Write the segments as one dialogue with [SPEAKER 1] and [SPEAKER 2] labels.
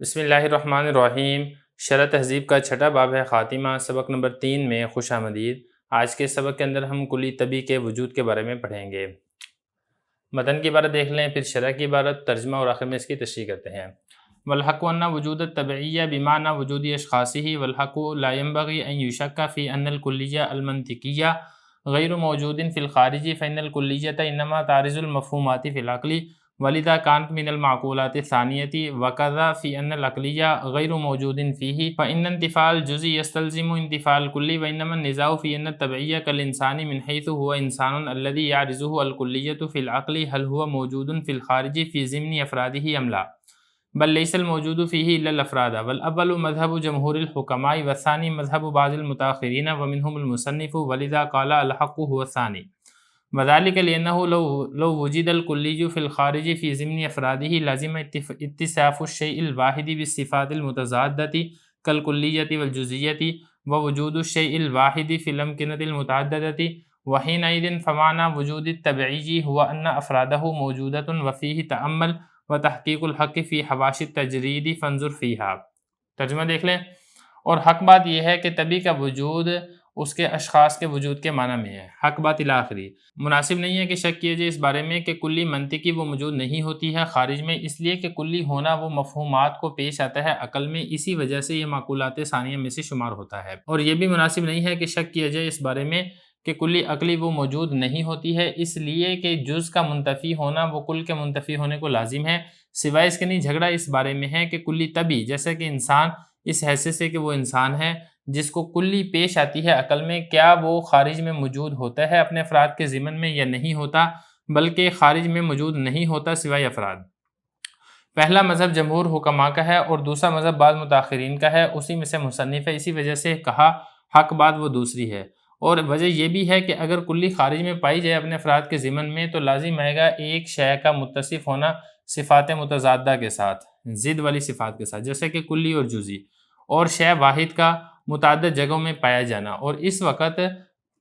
[SPEAKER 1] بسم اللہ الرحمن الرحیم۔ شرح تہذیب کا چھٹا باب ہے خاتمہ، سبق نمبر 3 میں خوش آمدید۔ آج کے سبق کے اندر ہم کلی طبی کے وجود کے بارے میں پڑھیں گے۔ متن کی عبارت دیکھ لیں، پھر شرح کی عبارت، ترجمہ اور آخر میں اس کی تشریح کرتے ہیں۔ والحق ان وجود الطبعیہ بمعنی وجود اشخاصہ والحق لا ينبغي ان يشك في ان الکلیہ المنطقیہ غیر موجود فی الخارج فإن الکلیۃ انما تعرض المفہومات فی العقل ولذا كانت من المعقولات الثانية وكذا في أن العقلية غير موجود فيه فإن انتفاع الجزء يستلزم انتفاع الكل وإنما النزاع في أن الطبيعي كالإنسان من حيث هو إنسان الذي يعرضه الكلية في العقل هل هو موجود في الخارج في ضمن أفراده أم لا بل ليس الموجود فيه إلا الأفراد والأول مذهب جمهور الحكماء والثاني مذهب بعض المتأخرين ومنهم المصنف ولذا قال الحق هو الثاني وذلك لأنه لو وجد الكلي في الخارج في ضمن أفراده لازم اتصاف الشيء الواحد بالصفات المتضادة كالكلية والجزئية ووجود الشيء الواحد في الأمكنة المتعددة وحينئذ فمعنى وجود الطبيعي هو أن أفراده موجودة وفيه تأمل وتحقيق الحق في حواشي التجريد فانظر فيها۔ ترجمہ دیکھ لیں۔ اور حق بات یہ ہے کہ طبی کا وجود اس کے اشخاص کے وجود کے معنی میں ہے۔ حق بات الی آخری۔ مناسب نہیں ہے کہ شک کیا جائے اس بارے میں کہ کلی منطقی وہ موجود نہیں ہوتی ہے خارج میں، اس لیے کہ کلی ہونا وہ مفہومات کو پیش آتا ہے عقل میں، اسی وجہ سے یہ معقولات ثانیہ میں سے شمار ہوتا ہے۔ اور یہ بھی مناسب نہیں ہے کہ شک کیا جائے اس بارے میں کہ کلی عقلی وہ موجود نہیں ہوتی ہے، اس لیے کہ جز کا منتفی ہونا وہ کل کے منتفی ہونے کو لازم ہے۔ سوائے اس کے نہیں، جھگڑا اس بارے میں ہے کہ کلی طبی جیسے کہ انسان اس حیثیت سے کہ وہ انسان ہے جس کو کلی پیش آتی ہے عقل میں، کیا وہ خارج میں موجود ہوتا ہے اپنے افراد کے ضمن میں یا نہیں ہوتا، بلکہ خارج میں موجود نہیں ہوتا سوائے افراد۔ پہلا مذہب جمہور حکماء کا ہے اور دوسرا مذہب بعض متاخرین کا ہے، اسی میں سے مصنف ہے، اسی وجہ سے کہا حق بات وہ دوسری ہے۔ اور وجہ یہ بھی ہے کہ اگر کلی خارج میں پائی جائے اپنے افراد کے ضمن میں تو لازم آئے گا ایک شے کا متصف ہونا صفات متضادہ کے ساتھ، ضد والی صفات کے ساتھ، جیسے کہ کلی اور جزئی، اور شے واحد کا متعدد جگہوں میں پایا جانا۔ اور اس وقت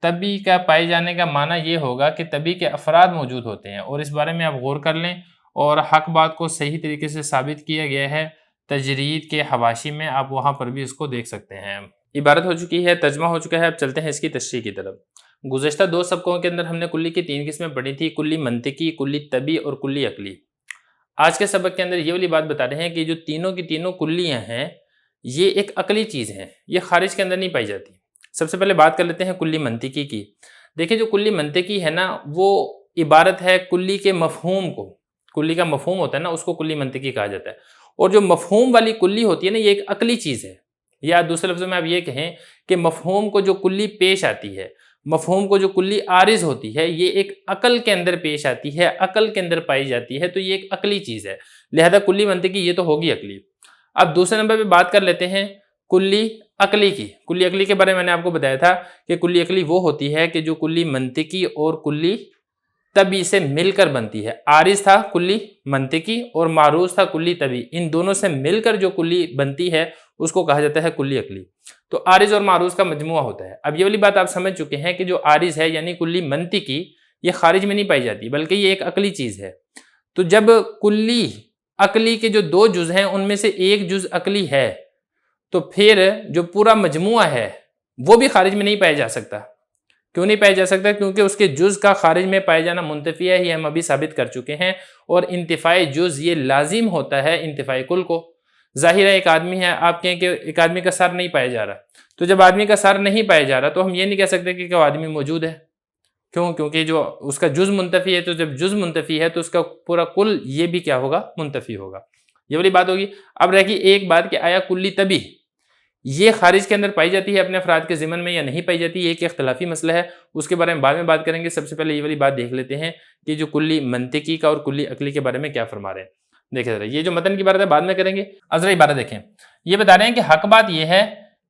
[SPEAKER 1] طبی کا پائے جانے کا معنی یہ ہوگا کہ طبی کے افراد موجود ہوتے ہیں، اور اس بارے میں آپ غور کر لیں، اور حق بات کو صحیح طریقے سے ثابت کیا گیا ہے تجرید کے حواشی میں، آپ وہاں پر بھی اس کو دیکھ سکتے ہیں۔ عبارت ہو چکی ہے، ترجمہ ہو چکا ہے، اب چلتے ہیں اس کی تشریح کی طرف۔ گزشتہ دو سبقوں کے اندر ہم نے کلی کی 3 قسمیں پڑھی تھی، کلی منطقی، کلی طبی اور کلی عقلی۔ آج کے سبق کے اندر یہ والی بات بتا رہے ہیں کہ جو تینوں کی تینوں کلیاں ہیں یہ ایک عقلی چیز ہے، یہ خارج کے اندر نہیں پائی جاتی۔ سب سے پہلے بات کر لیتے ہیں کلی منطقی کی۔ دیکھیں جو کلی منطقی ہے نا وہ عبارت ہے کلی کے مفہوم کو، کلی کا مفہوم ہوتا ہے نا اس کو کلی منطقی کہا جاتا ہے، اور جو مفہوم والی کلی ہوتی ہے نا یہ ایک عقلی چیز ہے، یا دوسرے لفظوں میں آپ یہ کہیں کہ مفہوم کو جو کلی پیش آتی ہے، مفہوم کو جو کلی عارض ہوتی ہے یہ ایک عقل کے اندر پیش آتی ہے، عقل کے اندر پائی جاتی ہے، تو یہ ایک عقلی چیز ہے، لہذا کلی منطقی یہ تو ہوگی عقلی۔ اب دوسرے نمبر پہ بات کر لیتے ہیں کلی عقلی کی۔ کلی عقلی کے بارے میں نے آپ کو بتایا تھا کہ کلی عقلی وہ ہوتی ہے کہ جو کلی منطقی اور کلی طبی سے مل کر بنتی ہے۔ عارض تھا کلی منطقی اور معروض تھا کلی طبی، ان دونوں سے مل کر جو کلی بنتی ہے اس کو کہا جاتا ہے کلی عقلی۔ تو عارض اور معروض کا مجموعہ ہوتا ہے۔ اب یہ والی بات آپ سمجھ چکے ہیں کہ جو عارض ہے یعنی کلی منطقی یہ خارج میں نہیں پائی جاتی بلکہ یہ ایک عقلی چیز ہے۔ تو جب کلی عقلی کے جو 2 جز ہیں ان میں سے ایک جز عقلی ہے تو پھر جو پورا مجموعہ ہے وہ بھی خارج میں نہیں پایا جا سکتا۔ کیوں نہیں پایا جا سکتا؟ کیونکہ اس کے جز کا خارج میں پایا جانا منتفی ہے، یہ ہم ابھی ثابت کر چکے ہیں، اور انتفاع جز یہ لازم ہوتا ہے انتفاع کل کو۔ ظاہر ہے ایک آدمی ہے، آپ کہیں کہ ایک آدمی کا سر نہیں پایا جا رہا، تو جب آدمی کا سر نہیں پایا جا رہا تو ہم یہ نہیں کہہ سکتے کہ وہ آدمی موجود ہے۔ کیوں؟ کیونکہ جو اس کا جز منتفی ہے، تو جب جز منتفی ہے تو اس کا پورا کل یہ بھی کیا ہوگا؟ منتفی ہوگا۔ یہ والی بات ہوگی۔ اب رہ گئی ایک بات کہ آیا کلی طبی یہ خارج کے اندر پائی جاتی ہے اپنے افراد کے ضمن میں یا نہیں پائی جاتی، یہ ایک اختلافی مسئلہ ہے، اس کے بارے میں بعد میں بات کریں گے۔ سب سے پہلے یہ والی بات دیکھ لیتے ہیں کہ جو کلی منطقی کا اور کلی عقلی کے بارے میں کیا فرما رہے ہیں۔ دیکھیں ذرا، یہ جو متن کی بات ہے بعد میں کریں گے، اب ذرا عبارت دیکھیں۔ یہ بتا رہے ہیں کہ حق بات یہ ہے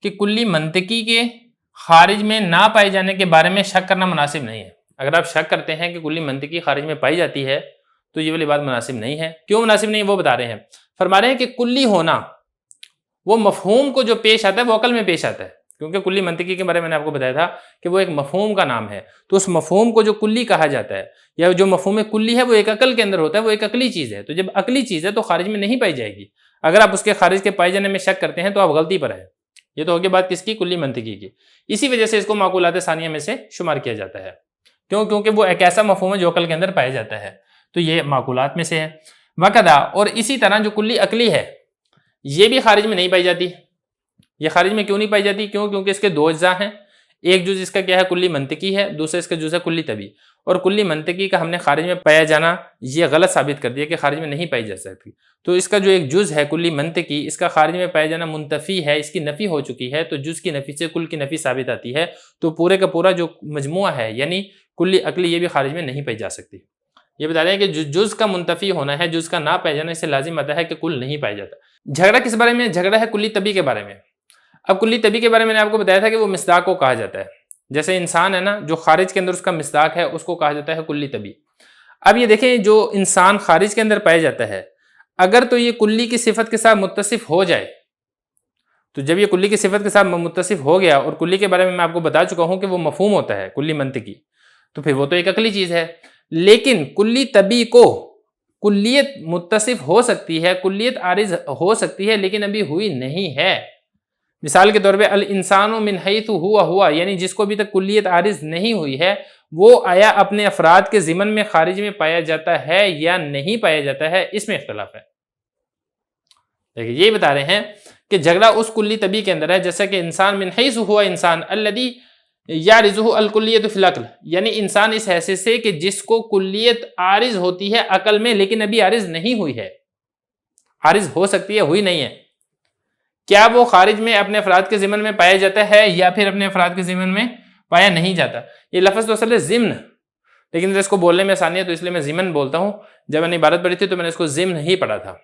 [SPEAKER 1] کہ کلی منطقی کے خارج میں نہ پائے جانے کے بارے میں شک کرنا مناسب نہیں ہے۔ اگر آپ شک کرتے ہیں کہ کلی منطقی خارج میں پائی جاتی ہے تو یہ والی بات مناسب نہیں ہے۔ کیوں مناسب نہیں ہے وہ بتا رہے ہیں، فرما رہے ہیں کہ کلی ہونا وہ مفہوم کو جو پیش آتا ہے وہ عقل میں پیش آتا ہے، کیونکہ کلی منطقی کے بارے میں نے آپ کو بتایا تھا کہ وہ ایک مفہوم کا نام ہے، تو اس مفہوم کو جو کلی کہا جاتا ہے یا جو مفہوم کلی ہے وہ ایک عقل کے اندر ہوتا ہے، وہ ایک عقلی چیز ہے، تو جب عقلی چیز ہے تو خارج میں نہیں پائی جائے گی۔ اگر آپ اس کے خارج کے پائے جانے میں شک کرتے ہیں تو آپ غلطی پر ہیں۔ یہ تو ہو گئی بات کس کی؟ کلی منطقی کی۔ اسی وجہ سے اس کو معقولات ثانیہ میں سے شمار کیا جاتا ہے۔ کیوں؟ کیونکہ وہ ایک ایسا مفہوم ہے جو عقل کے اندر پایا جاتا ہے، تو یہ معقولات میں سے ہے۔ وقدا، اور اسی طرح جو کلی عقلی ہے یہ بھی خارج میں نہیں پائی جاتی۔ یہ خارج میں کیوں نہیں پائی جاتی؟ کیوں؟ کیونکہ اس کے دو اجزاء ہیں، ایک جز اس کا کیا ہے؟ کلی منطقی ہے، دوسرا اس کا جز ہے کلی طبی۔ اور کلی منطقی کا ہم نے خارج میں پایا جانا یہ غلط ثابت کر دیا کہ خارج میں نہیں پائی جا سکتی، تو اس کا جو ایک جز ہے کلی منطقی، اس کا خارج میں پایا جانا منتفی ہے، اس کی نفی ہو چکی ہے، تو جز کی نفی سے کل کی نفی ثابت آتی ہے، تو پورے کا پورا جو مجموعہ ہے یعنی کلی عقلی یہ بھی خارج میں نہیں پائی جا سکتی۔ یہ بتا رہے ہیں کہ جو جز کا منتفی ہونا ہے، جز کا نہ پایا جانا، اس سے لازم آتا ہے کہ کل نہیں پایا جاتا۔ جھگڑا کس بارے میں؟ جھگڑا ہے کلی طبی کے بارے میں۔ اب کلی طبی کے بارے میں نے آپ کو بتایا تھا کہ وہ مصداق کو کہا جاتا ہے، جیسے انسان ہے نا، جو خارج کے اندر اس کا مصداق ہے اس کو کہا جاتا ہے کلی طبی۔ اب یہ دیکھیں جو انسان خارج کے اندر پایا جاتا ہے، اگر تو یہ کلی کی صفت کے ساتھ متصف ہو جائے، تو جب یہ کلی کی صفت کے ساتھ متصف ہو گیا، اور کلی کے بارے میں آپ کو بتا چکا ہوں کہ وہ مفہوم ہوتا ہے کلی منطقی، تو پھر وہ تو ایک عقلی چیز ہے۔ لیکن کلی طبی کو کلیت متصف ہو سکتی ہے، کلیت عارض ہو سکتی ہے، لیکن ابھی ہوئی نہیں ہے۔ مثال کے طور پہ الانسان من حیث ہوا، یعنی جس کو ابھی تک کلیت عارض نہیں ہوئی ہے، وہ آیا اپنے افراد کے ضمن میں خارج میں پایا جاتا ہے یا نہیں پایا جاتا ہے، اس میں اختلاف ہے۔ دیکھیں یہ بتا رہے ہیں کہ جھگڑا اس کلی طبی کے اندر ہے، جیسا کہ انسان من حیث ہوا انسان الذی یعرضہ الکلیۃ فی العقل، یعنی انسان اس حیثیت سے کہ جس کو کلیت عارض ہوتی ہے عقل میں، لیکن ابھی عارض نہیں ہوئی ہے، عارض ہو سکتی ہے، ہوئی نہیں ہے۔ کیا وہ خارج میں اپنے افراد کے ضمن میں پایا جاتا ہے یا پھر اپنے افراد کے ضمن میں پایا نہیں جاتا؟ یہ لفظ تو اصل ہے ضمن، لیکن اس کو بولنے میں آسانی ہے تو اس لیے میں ضمن بولتا ہوں۔ جب میں نے عبارت پڑھی تھی تو میں نے اس کو ضمن ہی پڑھا تھا۔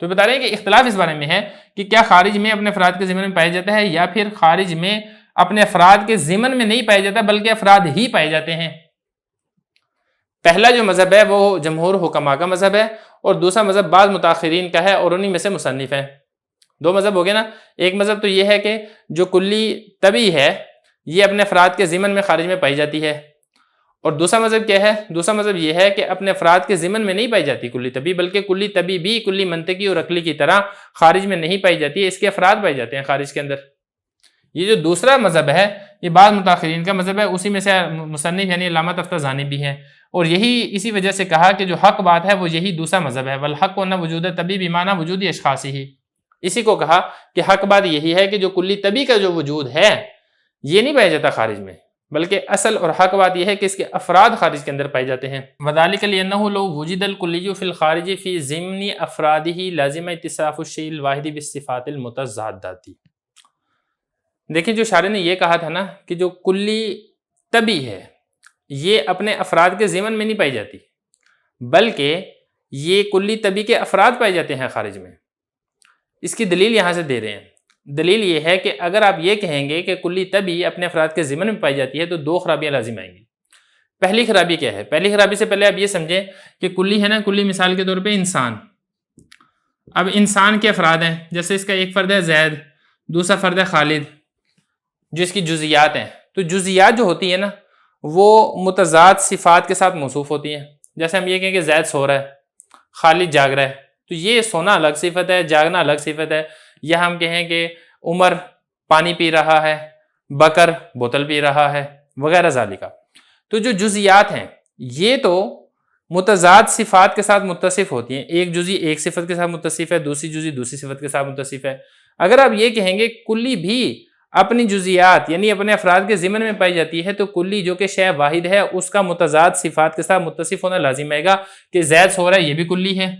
[SPEAKER 1] تو بتا رہے ہیں کہ اختلاف اس بارے میں ہے کہ کیا خارج میں اپنے افراد کے ضمن میں پایا جاتا ہے یا پھر خارج میں اپنے افراد کے ضمن میں نہیں پایا جاتا بلکہ افراد ہی پائے جاتے ہیں۔ پہلا جو مذہب ہے وہ جمہور حکماء کا مذہب ہے، اور دوسرا مذہب بعض متاخرین کا ہے، اور انہی میں سے مصنف ہیں۔ دو مذہب ہو گئے نا۔ ایک مذہب تو یہ ہے کہ جو کلی طبی ہے یہ اپنے افراد کے ضمن میں خارج میں پائی جاتی ہے، اور دوسرا مذہب کیا ہے؟ دوسرا مذہب یہ ہے کہ اپنے افراد کے ضمن میں نہیں پائی جاتی کلی طبی، بلکہ کلی طبی بھی کلی منطقی اور عقلی کی طرح خارج میں نہیں پائی جاتی ہے، اس کے افراد پائے جاتے ہیں خارج کے اندر۔ یہ جو دوسرا مذہب ہے یہ بعض متاخرین کا مذہب ہے، اسی میں سے مصنف یعنی علامہ تفتزانی بھی ہیں، اور یہی اسی وجہ سے کہا کہ جو حق بات ہے وہ یہی دوسرا مذہب ہے، والحق ان وجود طبی بمعنی وجود اشخاص ہی۔ اسی کو کہا کہ حق بات یہی ہے کہ جو کلی طبی کا جو وجود ہے یہ نہیں پایا جاتا خارج میں، بلکہ اصل اور حق بات یہ ہے کہ اس کے افراد خارج کے اندر پائے جاتے ہیں۔ وذالک لانہ لو وجد الکلی فی الخارج فی ضمن افرادہ لازم اتصاف الشیء الواحد بالصفات المتضادات۔ دیکھیں جو شارح نے یہ کہا تھا نا کہ جو کلی طبی ہے یہ اپنے افراد کے ضمن میں نہیں پائی جاتی، بلکہ یہ کلی طبی کے افراد پائے جاتے ہیں خارج میں۔ اس کی دلیل یہاں سے دے رہے ہیں۔ دلیل یہ ہے کہ اگر آپ یہ کہیں گے کہ کلی طبی اپنے افراد کے ضمن میں پائی جاتی ہے تو دو خرابیاں لازم آئیں گی۔ پہلی خرابی کیا ہے؟ پہلی خرابی سے پہلے آپ یہ سمجھیں کہ کلی ہے نا، کلی مثال کے طور پہ انسان، اب انسان کے افراد ہیں، جیسے اس کا ایک فرد ہے زید، دوسرا فرد ہے خالد، جو اس کی جزیات ہیں، تو جزیات جو ہوتی ہیں نا وہ متضاد صفات کے ساتھ موصوف ہوتی ہیں۔ جیسے ہم یہ کہیں کہ زید سو رہا ہے، خالد جاگ رہا ہے، تو یہ سونا الگ صفت ہے، جاگنا الگ صفت ہے۔ یا ہم کہیں کہ عمر پانی پی رہا ہے، بکر بوتل پی رہا ہے، وغیرہ ذالکہ۔ تو جو جزیات ہیں یہ تو متضاد صفات کے ساتھ متصف ہوتی ہیں، ایک جزی ایک صفت کے ساتھ متصف ہے، دوسری جزی دوسری صفت کے ساتھ متصف ہے۔ اگر آپ یہ کہیں گے کلی بھی اپنی جزیات یعنی اپنے افراد کے ضمن میں پائی جاتی ہے، تو کلی جو کہ شے واحد ہے اس کا متضاد صفات کے ساتھ متصف ہونا لازم آئے گا کہ زید سو رہا ہے یہ بھی کلی ہے،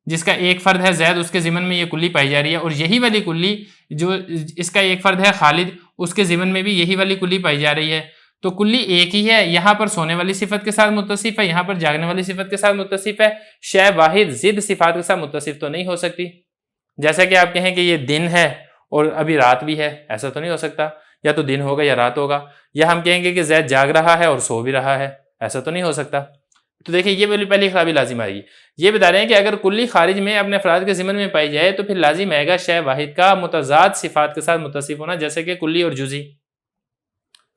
[SPEAKER 1] جس کا ایک فرد ہے زید اس کے ضمن میں یہ کلی پائی جا رہی ہے، اور یہی والی کلی جو اس کا ایک فرد ہے خالد اس کے ضمن میں بھی یہی والی کلی پائی جا رہی ہے۔ تو کلی ایک ہی ہے، یہاں پر سونے والی صفت کے ساتھ متصف ہے، یہاں پر جاگنے والی صفت کے ساتھ متصف ہے، شے واحد ضد صفات کے ساتھ متصف تو نہیں ہو سکتی۔ جیسا کہ آپ کہیں کہ یہ دن ہے اور ابھی رات بھی ہے، ایسا تو نہیں ہو سکتا، یا تو دن ہوگا یا رات ہوگا۔ یا ہم کہیں گے کہ زید جاگ رہا ہے اور سو بھی رہا ہے، ایسا تو نہیں ہو سکتا۔ تو دیکھیں یہ پہلی خرابی لازم آئے گی۔ یہ بتا رہے ہیں کہ اگر کلی خارج میں اپنے افراد کے ضمن میں پائی جائے تو پھر لازم آئے گا شے واحد کا متضاد صفات کے ساتھ متصف ہونا، جیسے کہ کلی اور جزی۔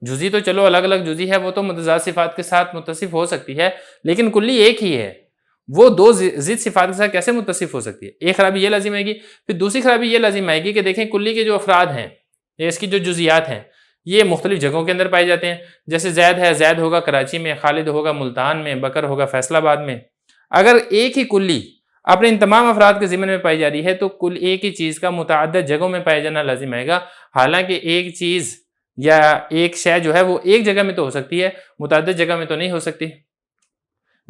[SPEAKER 1] جزی تو چلو الگ الگ جزی ہے، وہ تو متضاد صفات کے ساتھ متصف ہو سکتی ہے، لیکن کلی ایک ہی ہے، وہ دو ضد صفات کے ساتھ کیسے متصف ہو سکتی ہے؟ ایک خرابی یہ لازم آئے گی، پھر دوسری خرابی یہ لازم آئے گی کہ دیکھیں کلی کے جو افراد ہیں یا اس کی جو جزیات ہیں یہ مختلف جگہوں کے اندر پائے جاتے ہیں. جیسے زید ہے، زید ہوگا کراچی میں، خالد ہوگا ملتان میں، بکر ہوگا فیصل آباد میں. اگر ایک ہی کلی اپنے ان تمام افراد کے ضمن میں پائی جا رہی ہے تو کل ایک ہی چیز کا متعدد جگہوں میں پایا جانا لازم آئے گا. حالانکہ ایک چیز یا ایک شے جو ہے وہ ایک جگہ میں تو ہو سکتی ہے، متعدد جگہ میں تو نہیں ہو سکتی.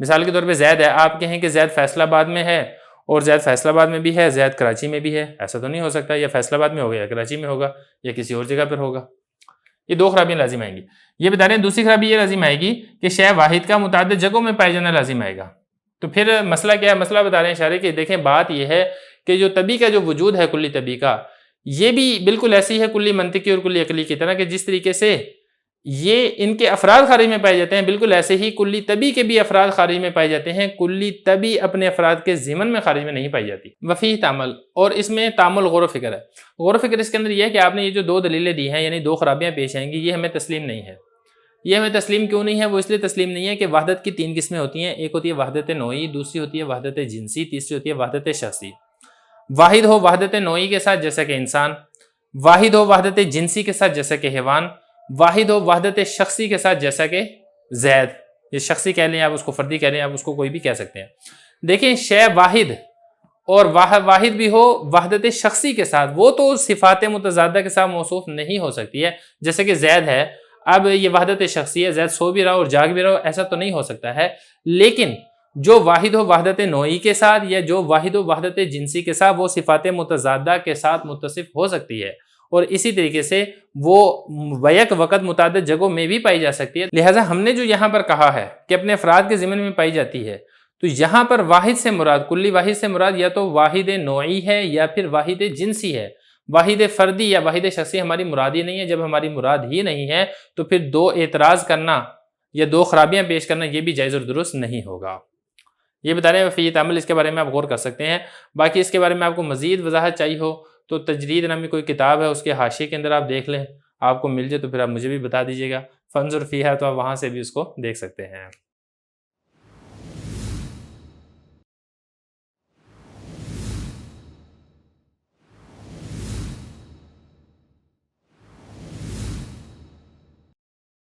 [SPEAKER 1] مثال کے طور پہ زید ہے، آپ کہیں کہ زید فیصل آباد میں ہے اور زید فیصل آباد میں بھی ہے، زید کراچی میں بھی ہے، ایسا تو نہیں ہو سکتا. یا فیصل آباد میں ہوگا یا کراچی میں ہوگا یا کسی اور جگہ پر ہوگا. یہ دو خرابیاں لازم آئیں گی. یہ بتا رہے ہیں دوسری خرابی یہ لازم آئے گی کہ شے واحد کا متعدد جگہوں میں پائے جانا لازم آئے گا. تو پھر مسئلہ کیا ہے؟ مسئلہ بتا رہے ہیں اشارے کہ دیکھیں بات یہ ہے کہ جو طبی کا جو وجود ہے کلی طبی کا، یہ بھی بالکل ایسی ہے کلی منطقی اور کلی عقلی کی طرح کہ جس طریقے سے یہ ان کے افراد خارج میں پائے جاتے ہیں، بالکل ایسے ہی کلی طبی کے بھی افراد خارج میں پائے جاتے ہیں. کلی طبی اپنے افراد کے ضمن میں خارج میں نہیں پائی جاتی. وفی تعامل، اور اس میں تعامل غور و فکر ہے. غور و فکر اس کے اندر یہ ہے کہ آپ نے یہ جو دو دلیلیں دی ہیں یعنی دو خرابیاں پیش آئیں گی، یہ ہمیں تسلیم نہیں ہے. یہ ہمیں تسلیم کیوں نہیں ہے؟ وہ اس لیے تسلیم نہیں ہے کہ وحدت کی تین قسمیں ہوتی ہیں. ایک ہوتی ہے وحدت نوعی، دوسری ہوتی ہے وحدت جنسی، تیسری ہوتی ہے وحدت شخصی. واحد ہو وحدت نوعی کے ساتھ جیسا کہ انسان، واحد ہو وحدت جنسی کے ساتھ جیسا کہ حیوان، واحد ہو وحدت شخصی کے ساتھ جیسا کہ زید. یہ شخصی کہہ لیں، آپ اس کو فردی کہہ لیں، آپ اس کو کوئی بھی کہہ سکتے ہیں. دیکھیں شے واحد اور واحد بھی ہو وحدت شخصی کے ساتھ، وہ تو صفات متضادہ کے ساتھ موصوف نہیں ہو سکتی ہے. جیسے کہ زید ہے، اب یہ وحدت شخصی ہے، زید سو بھی رہا اور جاگ بھی رہا، ایسا تو نہیں ہو سکتا ہے. لیکن جو واحد ہو وحدت نوعی کے ساتھ یا جو واحد ہو وحدت جنسی کے ساتھ، وہ صفات متضادہ کے ساتھ متصف ہو سکتی ہے. اور اسی طریقے سے وہ بیک وقت متعدد جگہوں میں بھی پائی جا سکتی ہے. لہٰذا ہم نے جو یہاں پر کہا ہے کہ اپنے افراد کے ضمن میں پائی جاتی ہے، تو یہاں پر واحد سے مراد، کلی واحد سے مراد یا تو واحد نوعی ہے یا پھر واحد جنسی ہے. واحد فردی یا واحد شخصی ہماری مراد ہی نہیں ہے. جب ہماری مراد ہی نہیں ہے تو پھر دو اعتراض کرنا یا دو خرابیاں پیش کرنا یہ بھی جائز اور درست نہیں ہوگا. یہ بتا رہے ہیں وفی تعامل، اس کے بارے میں آپ غور کر سکتے ہیں. باقی اس کے بارے میں آپ کو مزید وضاحت چاہیے ہو تو تجرید نامی کوئی کتاب ہے، اس کے حاشیے کے اندر آپ دیکھ لیں. آپ کو مل جائے تو پھر آپ مجھے بھی بتا دیجیے گا. فنظر فیہا، تو آپ وہاں سے بھی اس کو دیکھ سکتے ہیں.